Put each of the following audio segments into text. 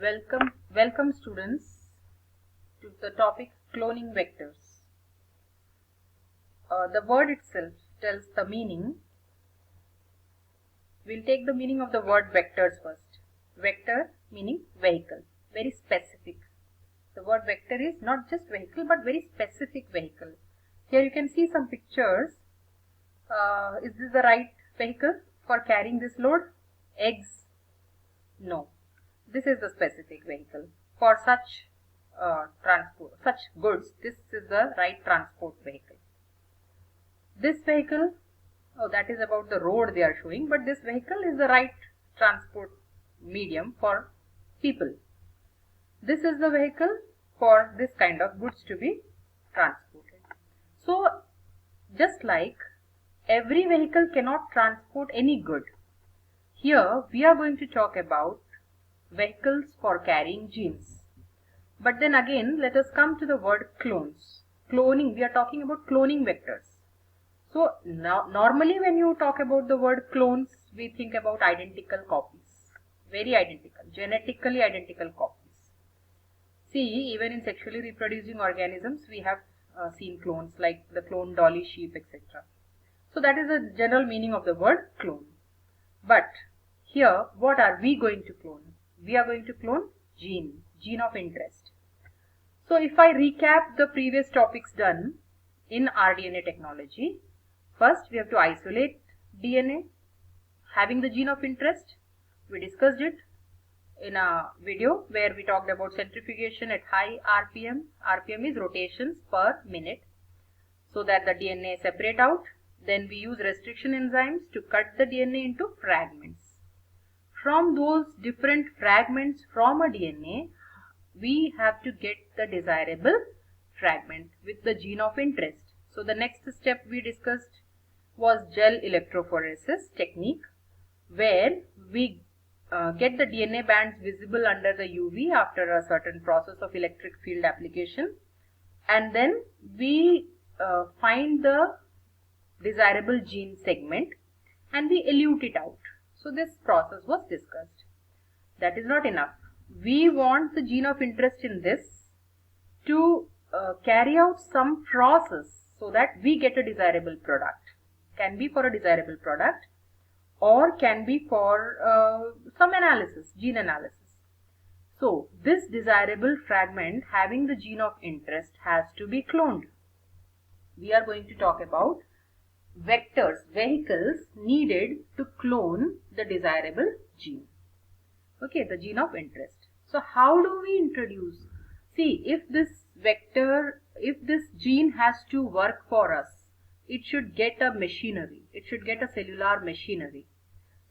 Welcome students to the topic cloning vectors. The word itself tells the meaning. We'll take the meaning of the word vectors first. Vector meaning vehicle, very specific. The word vector is not just vehicle but very specific vehicle. Here you can see some pictures. Is this the right vehicle for carrying this load? Eggs? No. This is the specific vehicle for such such goods. This is the right transport vehicle. This vehicle, that is about the road they are showing, but this vehicle is the right transport medium for people. This is the vehicle for this kind of goods to be transported. So just like every vehicle cannot transport any good, here we are going to talk about vehicles for carrying genes. But then again, let us come to the word clones. Cloning, we are talking about cloning vectors. So now, normally when you talk about the word clones, we think about identical copies, very identical, genetically identical copies. See, even in sexually reproducing organisms, we have seen clones like the clone dolly sheep, etc. So that is the general meaning of the word clone. But here, what are we going to clone? We are going to clone gene of interest. So if I recap the previous topics done in rDNA technology, first we have to isolate DNA having the gene of interest. We discussed it in a video where we talked about centrifugation at high RPM. RPM is rotations per minute, so that the DNA separate out. Then we use restriction enzymes to cut the DNA into fragments. From those different fragments from a DNA, we have to get the desirable fragment with the gene of interest. So the next step we discussed was gel electrophoresis technique, where we get the DNA bands visible under the UV after a certain process of electric field application, and then we find the desirable gene segment and we elute it out. So this process was discussed. That is not enough. We want the gene of interest in this to carry out some process so that we get a desirable product. Can be for a desirable product or can be for some analysis, gene analysis. So this desirable fragment having the gene of interest has to be cloned. We are going to talk about vectors, vehicles needed to clone the desirable gene. Okay, the gene of interest. So how do we introduce? See, if this vector, if this gene has to work for us, it should get a machinery. It should get a cellular machinery.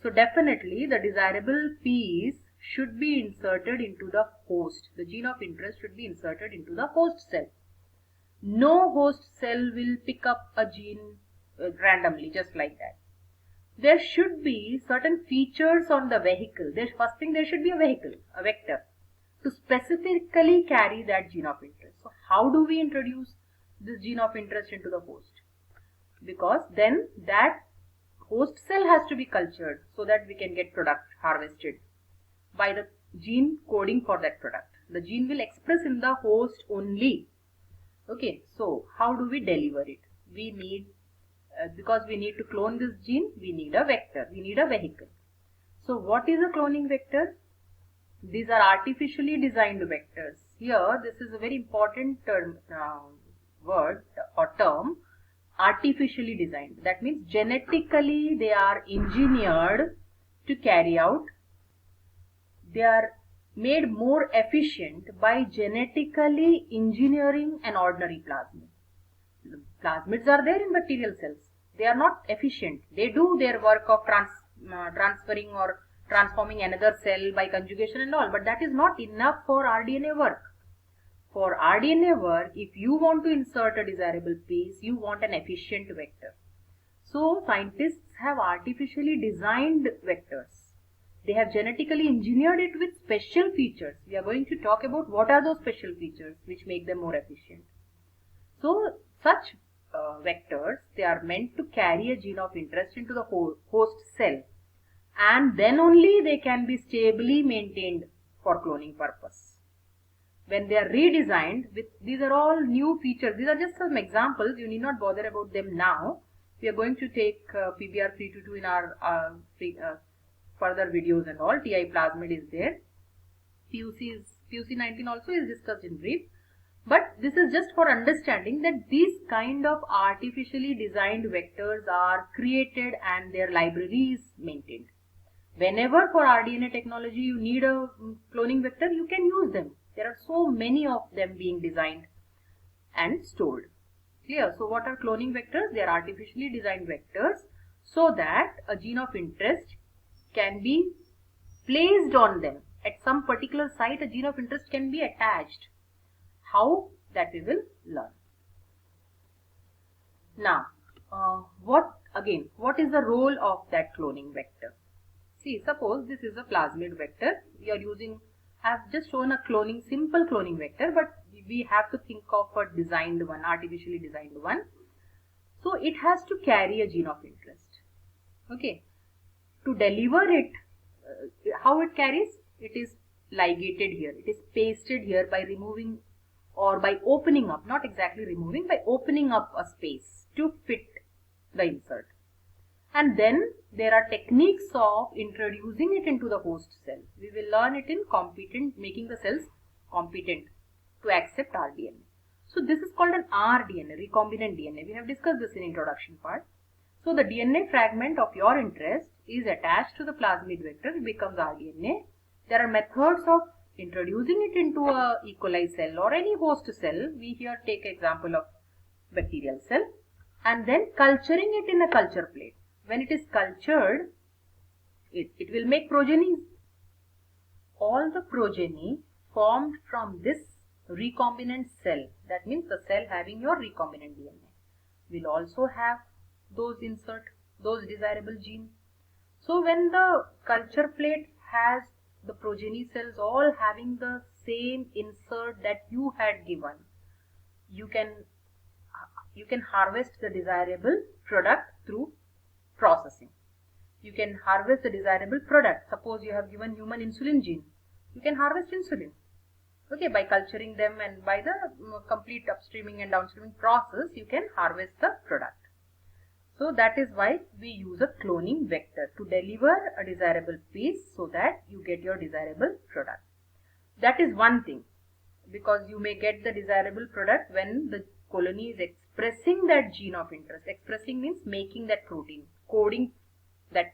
So definitely the desirable piece should be inserted into the host. The gene of interest should be inserted into the host cell. No host cell will pick up a gene randomly, just like that. There should be certain features on the vehicle. First thing, there should be a vehicle, a vector, to specifically carry that gene of interest. So how do we introduce this gene of interest into the host? Because then that host cell has to be cultured so that we can get product harvested by the gene coding for that product. The gene will express in the host only. Okay, so how do we deliver it? We need, because we need to clone this gene, we need a vector, we need a vehicle. So what is a cloning vector? These are artificially designed vectors. Here, this is a very important word or term, artificially designed. That means genetically they are engineered to carry out, they are made more efficient by genetically engineering an ordinary plasmid. The plasmids are there in bacterial cells. They are not efficient. They do their work of transferring or transforming another cell by conjugation and all, but that is not enough for rDNA work. For rDNA work, if you want to insert a desirable piece, you want an efficient vector. So scientists have artificially designed vectors. They have genetically engineered it with special features. We are going to talk about what are those special features which make them more efficient. So such vectors, they are meant to carry a gene of interest into the host cell, and then only they can be stably maintained for cloning purpose. When they are redesigned with, these are all new features. These are just some examples. You need not bother about them now. We are going to take PBR 322 in our further videos and all. TI plasmid is there. PUC 19 also is discussed in brief. But this is just for understanding that these kind of artificially designed vectors are created and their library is maintained. Whenever for rDNA technology you need a cloning vector, you can use them. There are so many of them being designed and stored. Clear? So what are cloning vectors? They are artificially designed vectors so that a gene of interest can be placed on them. At some particular site, a gene of interest can be attached. How? That we will learn. Now, what is the role of that cloning vector? See, suppose this is a plasmid vector. We are using, I have just shown a simple cloning vector, but we have to think of a designed one, artificially designed one. So it has to carry a gene of interest. Okay. To deliver it, how it carries? It is ligated here. It is pasted here by removing or by opening up, not exactly removing, by opening up a space to fit the insert. And then there are techniques of introducing it into the host cell. We will learn it in making the cells competent to accept rDNA. So this is called an rDNA, recombinant DNA. We have discussed this in introduction part. So the DNA fragment of your interest is attached to the plasmid vector, it becomes rDNA. There are methods of introducing it into a E. coli cell or any host cell. We here take example of bacterial cell, and then culturing it in a culture plate. When it is cultured, it will make progenies. All the progeny formed from this recombinant cell, that means the cell having your recombinant DNA, will also have those desirable genes. So when the culture plate has the progeny cells all having the same insert that you had given, you can harvest the desirable product through processing. You can harvest the desirable product. Suppose you have given human insulin gene, you can harvest insulin. Okay, by culturing them and by the complete upstreaming and downstreaming process, you can harvest the product. So that is why we use a cloning vector to deliver a desirable piece so that you get your desirable product. That is one thing, because you may get the desirable product when the colony is expressing that gene of interest. Expressing means making that protein, coding that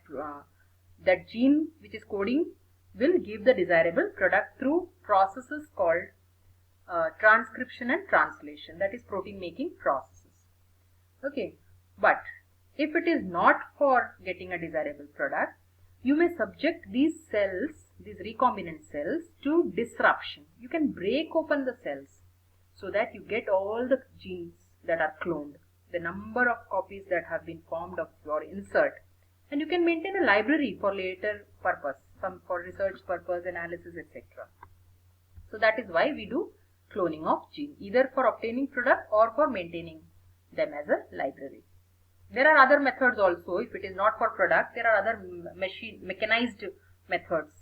gene which is coding will give the desirable product through processes called transcription and translation, that is protein making processes. Okay, but if it is not for getting a desirable product, you may subject these cells, these recombinant cells, to disruption. You can break open the cells so that you get all the genes that are cloned, the number of copies that have been formed of your insert, and you can maintain a library for later purpose, some for research purpose, analysis, etc. So that is why we do cloning of gene, either for obtaining product or for maintaining them as a library. There are other methods also. If it is not for product, there are other mechanized methods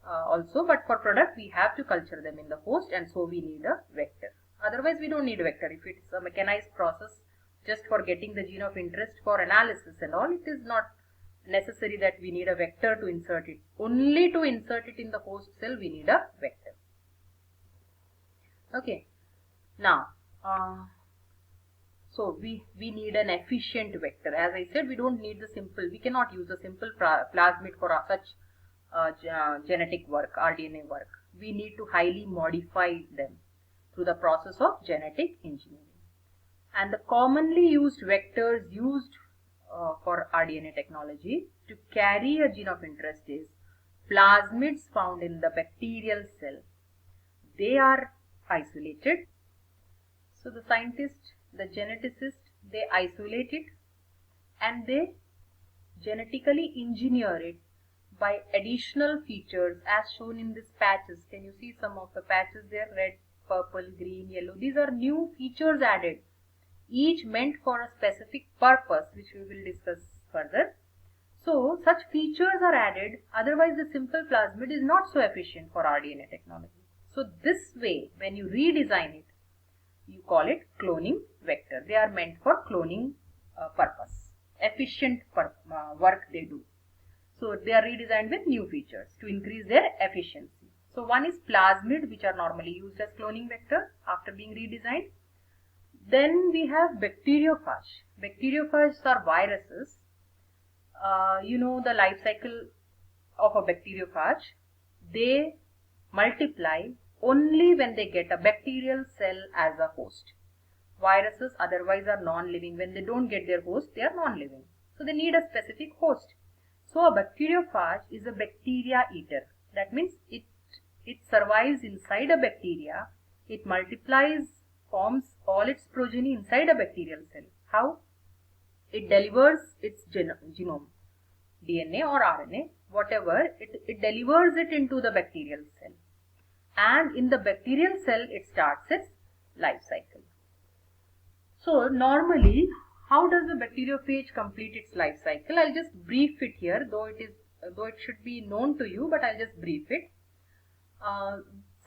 also, but for product we have to culture them in the host, and so we need a vector. Otherwise we don't need a vector. If it's a mechanized process just for getting the gene of interest for analysis and all, it is not necessary that we need a vector to insert it. Only to insert it in the host cell we need a vector. Okay, now so we need an efficient vector. As I said, we don't need the simple, we cannot use a simple plasmid for such genetic work, rDNA work. We need to highly modify them through the process of genetic engineering. And the commonly used vectors used for rDNA technology to carry a gene of interest is plasmids found in the bacterial cell. They are isolated. So the scientist, the geneticist, they isolate it and they genetically engineer it by additional features as shown in these patches. Can you see some of the patches there? Red, purple, green, yellow. These are new features added, each meant for a specific purpose, which we will discuss further. So such features are added, otherwise the simple plasmid is not so efficient for rDNA technology. So this way, when you redesign it, you call it cloning vector. They are meant for cloning purpose, efficient work they do. So they are redesigned with new features to increase their efficiency. So one is plasmid, which are normally used as cloning vector after being redesigned. Then we have bacteriophage. Bacteriophages are viruses. You know the life cycle of a bacteriophage. They multiply only when they get a bacterial cell as a host. Viruses otherwise are non-living. When they don't get their host, they are non-living. So they need a specific host. So a bacteriophage is a bacteria eater. That means it survives inside a bacteria. It multiplies, forms all its progeny inside a bacterial cell. How? It delivers its genome, DNA or RNA, whatever, it delivers it into the bacterial cell. And in the bacterial cell, it starts its life cycle. So normally, how does the bacteriophage complete its life cycle? I'll just brief it here, though it should be known to you, but I'll just brief it.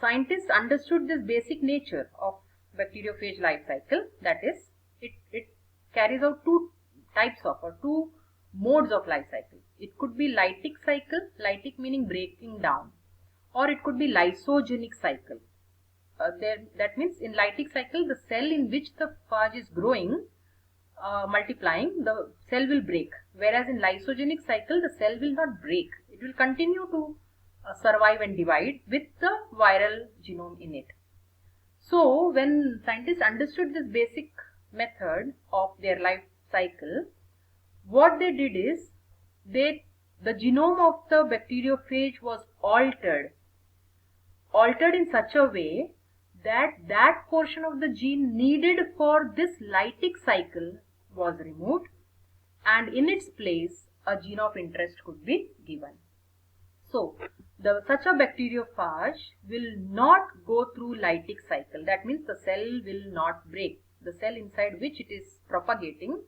Scientists understood this basic nature of bacteriophage life cycle. That is, it carries out two types of or two modes of life cycle. It could be lytic cycle, lytic meaning breaking down, or it could be lysogenic cycle. That means in lytic cycle, the cell in which the phage is growing, multiplying, the cell will break. Whereas in lysogenic cycle, the cell will not break. It will continue to survive and divide with the viral genome in it. So when scientists understood this basic method of their life cycle, what they did is the genome of the bacteriophage was altered in such a way that portion of the gene needed for this lytic cycle was removed, and in its place a gene of interest could be given. So such a bacteriophage will not go through lytic cycle. That means the cell will not break. The cell inside which it is propagating,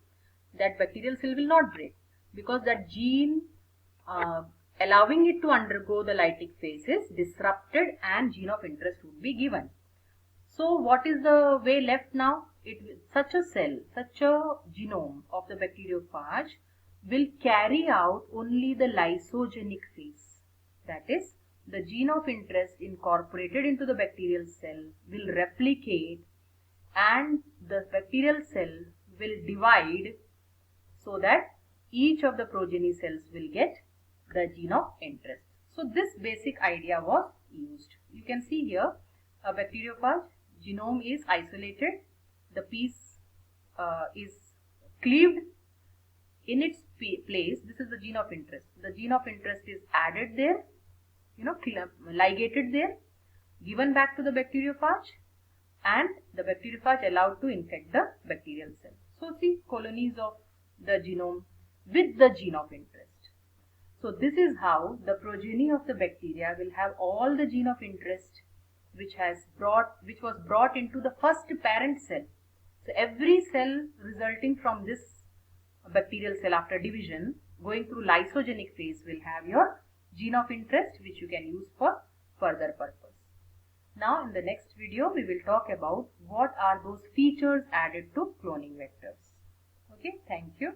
that bacterial cell will not break, because that gene allowing it to undergo the lytic phase is disrupted and gene of interest would be given. So what is the way left now? Such a cell, such a genome of the bacteriophage will carry out only the lysogenic phase. That is, the gene of interest incorporated into the bacterial cell will replicate and the bacterial cell will divide so that each of the progeny cells will get the gene of interest. So this basic idea was used. You can see here a bacteriophage genome is isolated. The piece is cleaved in its place. This is the gene of interest. The gene of interest is added there, ligated there, given back to the bacteriophage, and the bacteriophage allowed to infect the bacterial cell. So see, colonies of the genome with the gene of interest. So this is how the progeny of the bacteria will have all the gene of interest which was brought into the first parent cell. So every cell resulting from this bacterial cell after division going through lysogenic phase will have your gene of interest, which you can use for further purpose. Now in the next video we will talk about what are those features added to cloning vectors. Okay, thank you.